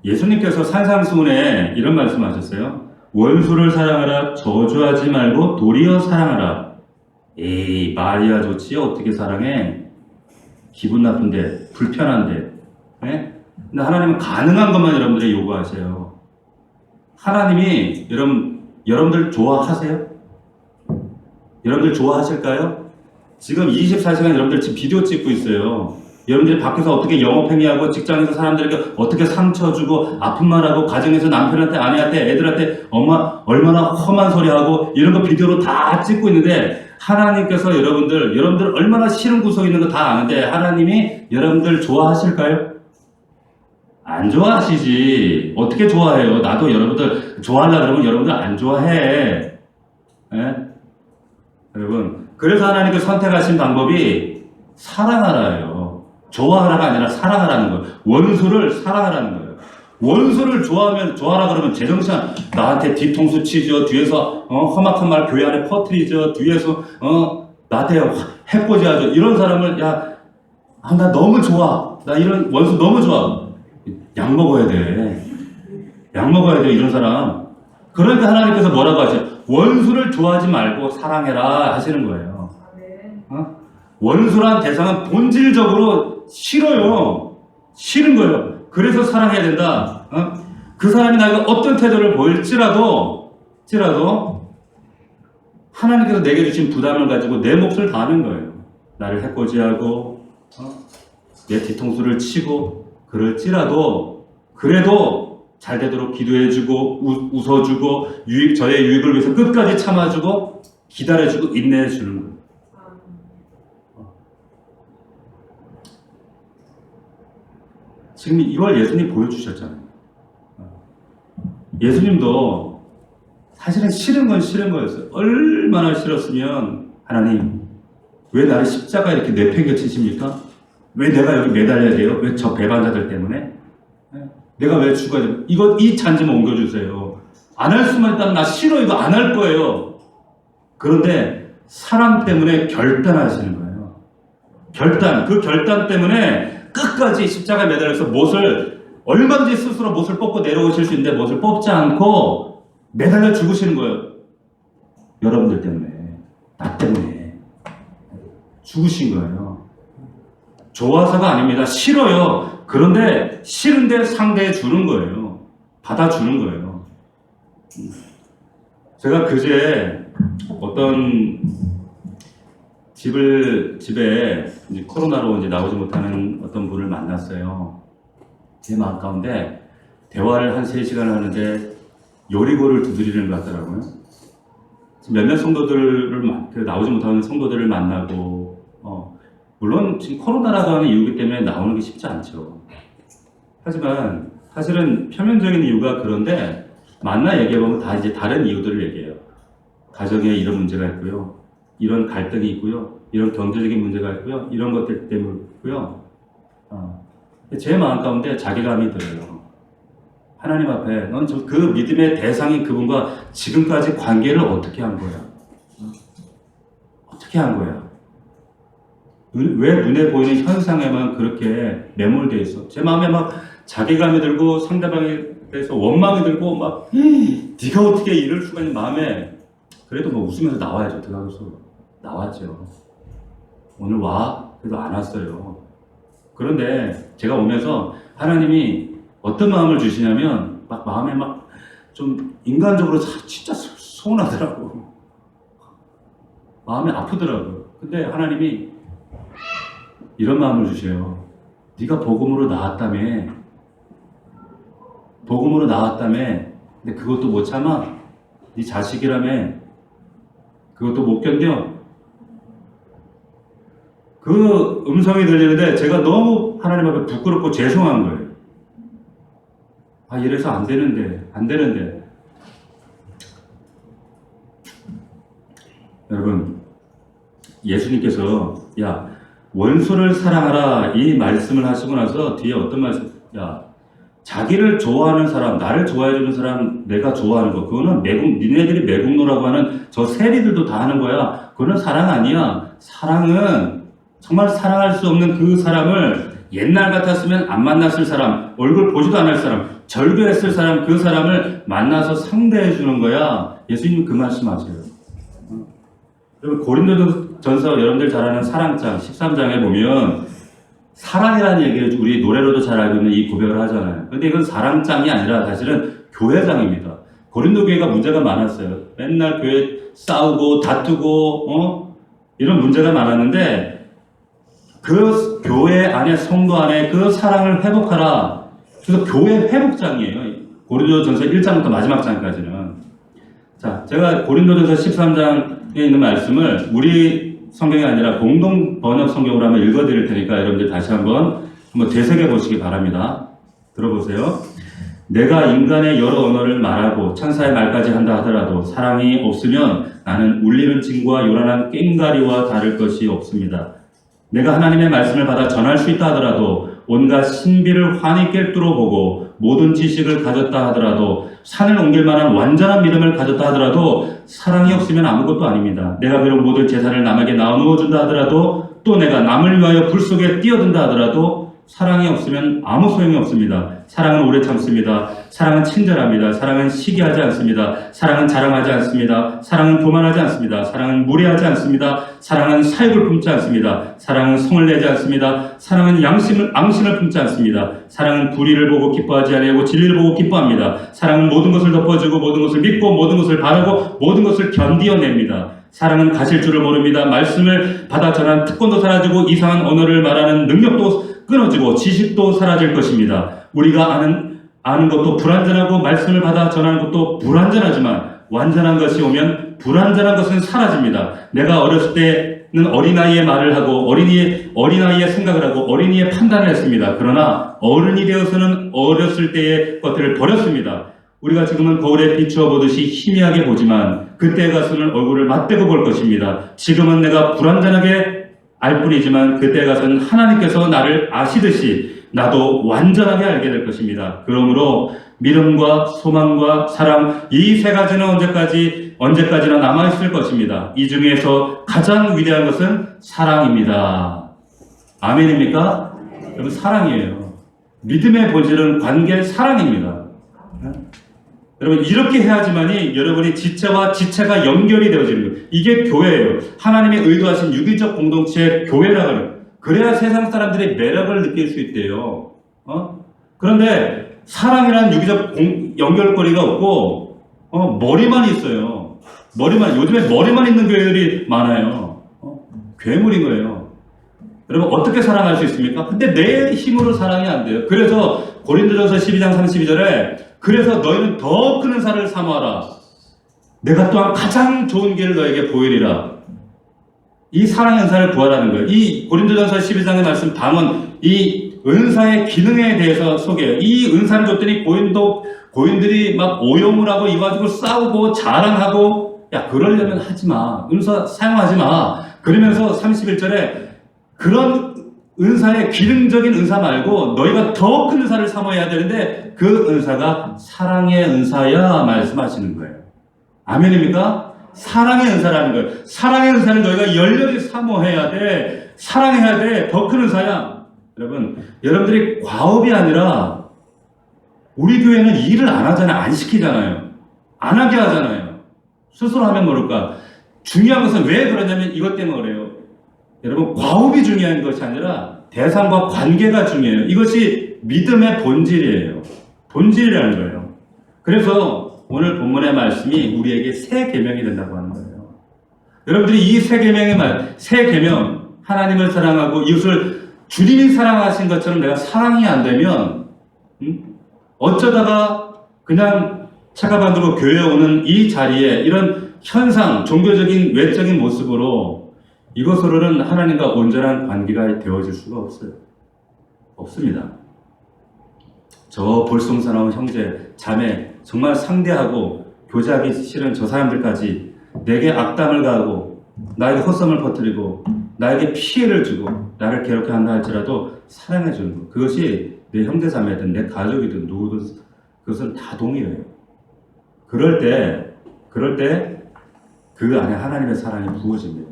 예수님께서 산상수훈에 이런 말씀하셨어요. 원수를 사랑하라 저주하지 말고 도리어 사랑하라. 에이 말이야 좋지 어떻게 사랑해? 기분 나쁜데 불편한데. 네? 근데 하나님은 가능한 것만 여러분들이 요구하세요. 하나님이 여러분들 좋아하세요? 여러분들 좋아하실까요? 지금 24시간 여러분들 지금 비디오 찍고 있어요. 여러분들이 밖에서 어떻게 영업행위하고 직장에서 사람들에게 어떻게 상처 주고 아픈 말하고 가정에서 남편한테 아내한테 애들한테 엄마 얼마나 험한 소리하고 이런 거 비디오로 다 찍고 있는데 하나님께서 여러분들 얼마나 싫은 구석이 있는 거 다 아는데 하나님이 여러분들 좋아하실까요? 안 좋아하시지. 어떻게 좋아해요? 나도 여러분들 좋아하려고 그러면 여러분들 안 좋아해. 예? 여러분 그래서 하나님께 선택하신 방법이 사랑하라예요. 좋아하라가 아니라 사랑하라는 거예요. 원수를 사랑하라는 거예요. 원수를 좋아하라 그러면 제정신 나한테 뒤통수 치죠. 뒤에서 험악한 말 교회 안에 퍼뜨리죠. 뒤에서 나한테 해코지하죠. 이런 사람을 나 너무 좋아. 나 이런 원수 너무 좋아. 약 먹어야 돼. 약 먹어야 돼 이런 사람. 그러니까 하나님께서 뭐라고 하죠? 원수를 좋아하지 말고 사랑해라 하시는 거예요. 원수란 대상은 본질적으로 싫어요. 싫은 거예요. 그래서 사랑해야 된다. 그 사람이 나에게 어떤 태도를 보일지라도 하나님께서 내게 주신 부담을 가지고 내 몫을 다하는 거예요. 나를 해코지하고 내 뒤통수를 치고 그럴지라도 그래도 잘 되도록 기도해주고 웃어주고 저의 유익을 위해서 끝까지 참아주고 기다려주고 인내해주는 거예요. 지금 이걸 예수님 보여주셨잖아요. 예수님도 사실은 싫은 건 싫은 거였어요. 얼마나 싫었으면 하나님 왜 나를 십자가에 이렇게 내팽개치십니까? 왜 내가 여기 매달려야 돼요? 왜 저 배반자들 때문에? 내가 왜 죽어야 돼요? 이 잔 좀 옮겨주세요. 안 할 수만 있다면 나 싫어 이거 안 할 거예요. 그런데 사람 때문에 결단하시는 거예요. 결단, 그 결단 때문에 끝까지 십자가에 매달려서 못을 얼마든지 스스로 못을 뽑고 내려오실 수 있는데 못을 뽑지 않고 매달려 죽으시는 거예요. 여러분들 때문에, 나 때문에 죽으신 거예요. 좋아서가 아닙니다. 싫어요. 그런데 싫은데 상대해 주는 거예요. 받아주는 거예요. 제가 그제 어떤 집에 이제 코로나로 이제 나오지 못하는 어떤 분을 만났어요. 제 마음 가운데 대화를 한 3시간을 하는데 요리고를 두드리는 것 같더라고요. 몇몇 성도들을 나오지 못하는 성도들을 만나고 물론 지금 코로나라고 하는 이유기 때문에 나오는 게 쉽지 않죠. 하지만 사실은 표면적인 이유가 그런데 만나 얘기해보면 다 이제 다른 이유들을 얘기해요. 가정에 이런 문제가 있고요. 이런 갈등이 있고요. 이런 경제적인 문제가 있고요. 이런 것들 때문에 있고요. 제 마음 가운데 자괴감이 들어요. 하나님 앞에 넌 그 믿음의 대상인 그분과 지금까지 관계를 어떻게 한 거야? 어떻게 한 거야? 왜 눈에 보이는 현상에만 그렇게 매몰되어 있어? 제 마음에 막 자괴감이 들고 상대방에 대해서 원망이 들고 막 네가 어떻게 이럴 수가 있는 마음에 그래도 뭐 웃으면서 나와야죠. 들어가서 나왔죠. 오늘 와? 그래도 안 왔어요. 그런데 제가 오면서 하나님이 어떤 마음을 주시냐면 막 마음에 막 좀 인간적으로 진짜 서운하더라고. 마음이 아프더라고요. 근데 하나님이 이런 마음을 주세요. 네가 복음으로 나왔다며. 복음으로 나왔다며. 근데 그것도 못 참아. 네 자식이라며. 그것도 못 견뎌. 그 음성이 들리는데 제가 너무 하나님 앞에 부끄럽고 죄송한 거예요. 이래서 안 되는데. 여러분, 예수님께서 야, 원수를 사랑하라 이 말씀을 하시고 나서 뒤에 어떤 말씀? 야, 자기를 좋아하는 사람, 나를 좋아해주는 사람, 내가 좋아하는 거, 그거는 니네들이 매국노라고 하는 저 세리들도 다 하는 거야. 그거는 사랑 아니야. 사랑은 정말 사랑할 수 없는 그 사람을 옛날 같았으면 안 만났을 사람, 얼굴 보지도 않을 사람, 절교했을 사람, 그 사람을 만나서 상대해 주는 거야. 예수님은 그 말씀하세요. 여러분, 고린도전서 여러분들 잘 아는 사랑장 13장에 보면 사랑이라는 얘기를 우리 노래로도 잘 알고 있는 이 고백을 하잖아요. 근데 이건 사랑장이 아니라 사실은 교회장입니다. 고린도 교회가 문제가 많았어요. 맨날 교회 싸우고 다투고 이런 문제가 많았는데 그 교회 안에 성도 안에 그 사랑을 회복하라. 그래서 교회 회복장이에요. 고린도전서 1장부터 마지막 장까지는. 자, 제가 고린도전서 13장에 있는 말씀을 우리 성경이 아니라 공동 번역 성경으로 한번 읽어드릴 테니까 여러분들 다시 한번 되새겨 보시기 바랍니다. 들어보세요. 내가 인간의 여러 언어를 말하고 천사의 말까지 한다 하더라도 사랑이 없으면 나는 울리는 징과 요란한 꽹가리와 다를 것이 없습니다. 내가 하나님의 말씀을 받아 전할 수 있다 하더라도 온갖 신비를 환히 꿰뚫어 보고 모든 지식을 가졌다 하더라도 산을 옮길 만한 완전한 믿음을 가졌다 하더라도 사랑이 없으면 아무것도 아닙니다. 내가 비록 모든 재산을 남에게 나누어 준다 하더라도 또 내가 남을 위하여 불 속에 뛰어든다 하더라도 사랑이 없으면 아무 소용이 없습니다. 사랑은 오래 참습니다. 사랑은 친절합니다. 사랑은 시기하지 않습니다. 사랑은 자랑하지 않습니다. 사랑은 교만하지 않습니다. 사랑은 무례하지 않습니다. 사랑은 사욕을 품지 않습니다. 사랑은 성을 내지 않습니다. 사랑은 앙심을 품지 않습니다. 사랑은 불의를 보고 기뻐하지 아니하고 진리를 보고 기뻐합니다. 사랑은 모든 것을 덮어주고 모든 것을 믿고 모든 것을 바라고 모든 것을 견디어냅니다. 사랑은 가실 줄을 모릅니다. 말씀을 받아 전한 특권도 사라지고 이상한 언어를 말하는 능력도 끊어지고 지식도 사라질 것입니다. 우리가 아는 것도 불완전하고 말씀을 받아 전하는 것도 불완전하지만 완전한 것이 오면 불완전한 것은 사라집니다. 내가 어렸을 때는 어린아이의 말을 하고 어린아이의 생각을 하고 어린이의 판단을 했습니다. 그러나 어른이 되어서는 어렸을 때의 것들을 버렸습니다. 우리가 지금은 거울에 비추어 보듯이 희미하게 보지만 그때 가서는 얼굴을 맞대고 볼 것입니다. 지금은 내가 불완전하게 알 뿐이지만 그때 가서는 하나님께서 나를 아시듯이 나도 완전하게 알게 될 것입니다. 그러므로 믿음과 소망과 사랑 이 세 가지는 언제까지나 남아있을 것입니다. 이 중에서 가장 위대한 것은 사랑입니다. 아멘입니까? 여러분, 사랑이에요. 믿음의 본질은 관계 사랑입니다. 여러분, 이렇게 해야지만이 여러분이 지체와 지체가 연결이 되어지는 거예요. 이게 교회예요. 하나님이 의도하신 유기적 공동체의 교회라고 하는. 그래야 세상 사람들이 매력을 느낄 수 있대요. 그런데 사랑이라는 유기적 연결고리가 없고 머리만 있어요. 요즘에 머리만 있는 교회들이 많아요. 괴물인 거예요. 여러분, 어떻게 사랑할 수 있습니까? 근데 내 힘으로 사랑이 안 돼요. 그래서 고린도전서 12장 32절에 그래서 너희는 더 큰 은사를 사모하라. 내가 또한 가장 좋은 길을 너에게 보이리라. 이 사랑의 은사를 구하라는 거예요. 이 고린도전서 12장의 말씀 방언, 이 은사의 기능에 대해서 소개해요. 이 은사를 줬더니 고인들이 막 오용을 하고 이와가지고 싸우고 자랑하고, 야, 그러려면 하지 마. 은사 사용하지 마. 그러면서 31절에 그런 은사의 기능적인 은사 말고 너희가 더 큰 은사를 사모해야 되는데 그 은사가 사랑의 은사야 말씀하시는 거예요. 아멘입니까? 사랑의 은사라는 거예요. 사랑의 은사를 너희가 열렬히 사모해야 돼. 사랑해야 돼. 더 큰 은사야. 여러분들이 과업이 아니라 우리 교회는 일을 안 하잖아요. 안 시키잖아요. 안 하게 하잖아요. 스스로 하면 모를까. 중요한 것은 왜 그러냐면 이것 때문에 그래요. 여러분, 과업이 중요한 것이 아니라 대상과 관계가 중요해요. 이것이 믿음의 본질이에요. 본질이라는 거예요. 그래서 오늘 본문의 말씀이 우리에게 새 계명이 된다고 하는 거예요. 여러분들이 이 새 계명의 새 계명, 하나님을 사랑하고 이웃을 주님이 사랑하신 것처럼 내가 사랑이 안 되면 어쩌다가 그냥 차가 반으로 교회에 오는 이 자리에 이런 현상, 종교적인 외적인 모습으로 이것으로는 하나님과 온전한 관계가 되어질 수가 없어요. 없습니다. 저 볼송사나운 형제, 자매 정말 상대하고 교제하기 싫은 저 사람들까지 내게 악담을 가하고 나에게 헛성을 퍼뜨리고 나에게 피해를 주고 나를 괴롭게 한다 할지라도 사랑해 주는 것, 그것이 내 형제 자매든 내 가족이든 누구든 그것은 다 동의해요. 그럴 때 그 안에 하나님의 사랑이 부어집니다.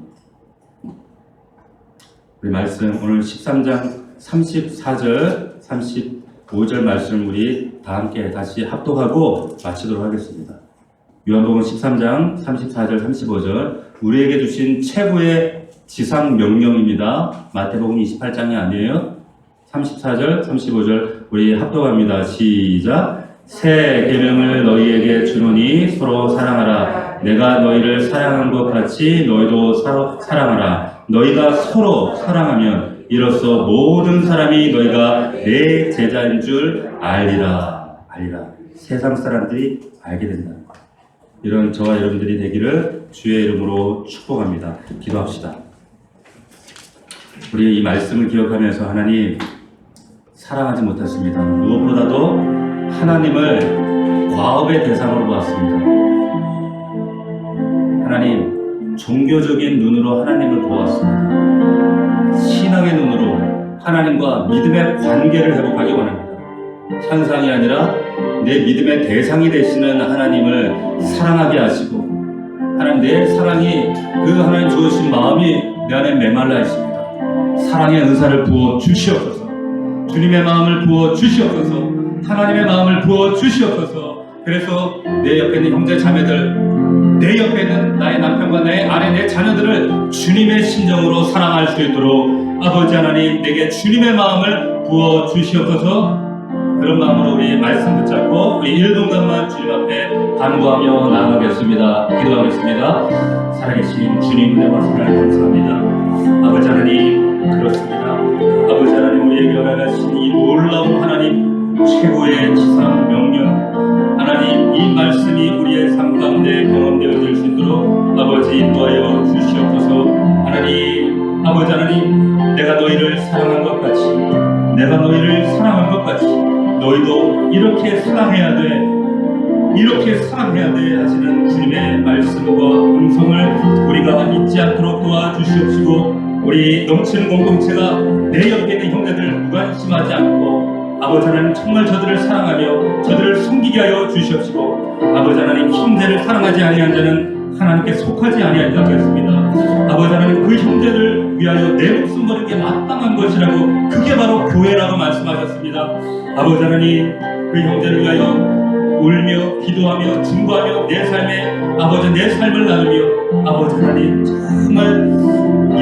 우리 말씀 오늘 13장 34절 35절 말씀 우리 다 함께 다시 합독하고 마치도록 하겠습니다. 요한복음 13장 34절 35절 우리에게 주신 최고의 지상 명령입니다. 마태복음 28장이 아니에요. 34절 35절 우리 합독합니다. 시작. 새 계명을 너희에게 주노니 서로 사랑하라. 내가 너희를 사랑한 것 같이 너희도 사랑하라. 너희가 서로 사랑하면 이로써 모든 사람이 너희가 내 제자인 줄 알리라. 세상 사람들이 알게 된다는 것. 이런 저와 여러분들이 되기를 주의 이름으로 축복합니다. 기도합시다. 우리 이 말씀을 기억하면서 하나님, 사랑하지 못했습니다. 무엇보다도 하나님을 과업의 대상으로 보았습니다. 하나님, 종교적인 눈으로 하나님을 보았습니다. 신앙의 눈으로 하나님과 믿음의 관계를 회복하기 원합니다. 현상이 아니라 내 믿음의 대상이 되시는 하나님을 사랑하게 하시고, 하나님, 내 사랑이 그 하나님 주신 마음이 내 안에 메말라 있습니다. 사랑의 은사를 부어 주시옵소서. 주님의 마음을 부어 주시옵소서. 하나님의 마음을 부어 주시옵소서. 그래서 내 옆에 있는 형제 자매들, 내 옆에 있는 나의 남편과 내 아내, 내 자녀들을 주님의 심정으로 사랑할 수 있도록 아버지 하나님, 내게 주님의 마음을 부어 주시옵소서. 그런 마음으로 우리 말씀 붙잡고 우리 1분간만 주님 앞에 간구하며 나아가겠습니다. 기도하겠습니다. 살아계신 주님 은혜 말씀을 감사합니다. 아버지 하나님, 그렇습니다. 아버지 하나님, 우리에게 허락하신 이 놀라운 하나님 최고의 지상 명령, 하나님, 이 말씀이 우리의 삶 가운데 경험되어질 수 있도록 아버지 인도하여 주시옵소서. 하나님, 아버지 하나님, 내가 너희를 사랑한 것 같이, 내가 너희를 사랑한 것 같이 너희도 이렇게 사랑해야 돼, 이렇게 사랑해야 돼 하시는 주님의 말씀과 음성을 우리가 잊지 않도록 도와주시옵시고, 우리 넘치는 공동체가 내 옆에 있는 형제들을 무관심하지 않고 아버지 하나님, 정말 저들을 사랑하며 저들을 섬기게 하여 주시옵시고, 아버지 하나님, 형제를 사랑하지 아니한 자는 하나님께 속하지 아니한 자가 되었습니다. 아버지 하나님, 그 형제를 위하여 내 목숨 버리는 게 마땅한 것이라고, 그게 바로 교회라고 말씀하셨습니다. 아버지 하나님, 그 형제를 위하여 울며 기도하며 증거하며 내 삶에 아버지 내 삶을 나누며 아버지 하나님, 정말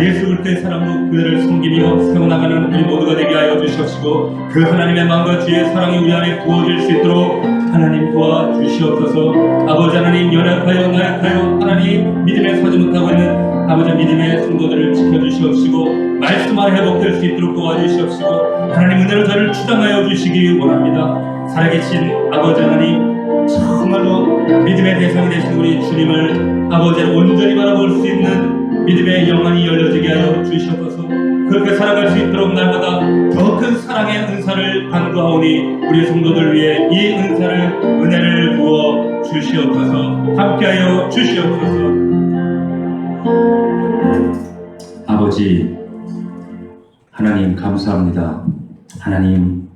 예수 그리스도의 사랑으로 그들을 섬기며 세워나가는 우리 모두가 되게 하여 주시옵시고, 그 하나님의 마음과 주의 사랑이 우리 안에 부어질 수 있도록 하나님 도와주시옵소서. 아버지 하나님, 연약하여 나약하여 하나님 믿음에 서지 못하고 있는 아버지 믿음의 성도들을 지켜주시옵시고, 말씀 안에 회복될 수 있도록 도와주시옵시고, 하나님 은혜로 저를 주장하여 주시기 원합니다. 살아계신 아버지 하나님, 정말로 믿음의 대상이 되신 우리 주님을 아버지를 온전히 바라볼 수 있는 믿음의 영안이 열려지게 하여 주시옵소서. 그렇게 살아갈 수 있도록 날마다 더 큰 사랑의 은사를 간구하오니 우리 성도들 위해 이 은혜를 부어 주시옵소서. 함께하여 주시옵소서. 아버지 하나님, 감사합니다. 하나님,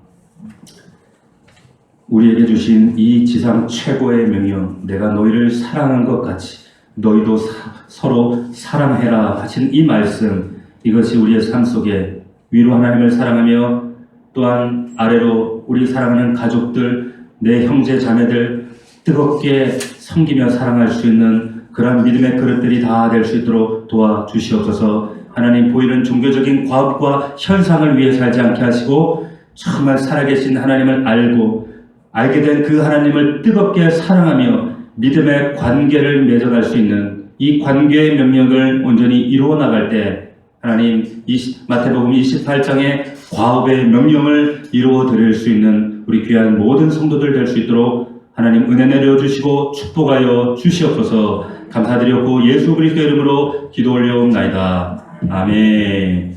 우리에게 주신 이 지상 최고의 명령, 내가 너희를 사랑한 것 같이 너희도 서로 사랑해라 하신 이 말씀, 이것이 우리의 삶 속에 위로 하나님을 사랑하며 또한 아래로 우리 사랑하는 가족들, 내 형제 자매들 뜨겁게 섬기며 사랑할 수 있는 그러한 믿음의 그릇들이 다 될 수 있도록 도와주시옵소서. 하나님, 보이는 종교적인 과업과 현상을 위해 살지 않게 하시고 정말 살아계신 하나님을 알게 된 그 하나님을 뜨겁게 사랑하며 믿음의 관계를 맺어갈 수 있는 이 관계의 명령을 온전히 이루어 나갈 때 하나님, 마태복음 28장의 과업의 명령을 이루어 드릴 수 있는 우리 귀한 모든 성도들 될 수 있도록 하나님 은혜 내려주시고 축복하여 주시옵소서. 감사드렸고 예수 그리스도의 이름으로 기도 올려옵나이다. 아멘.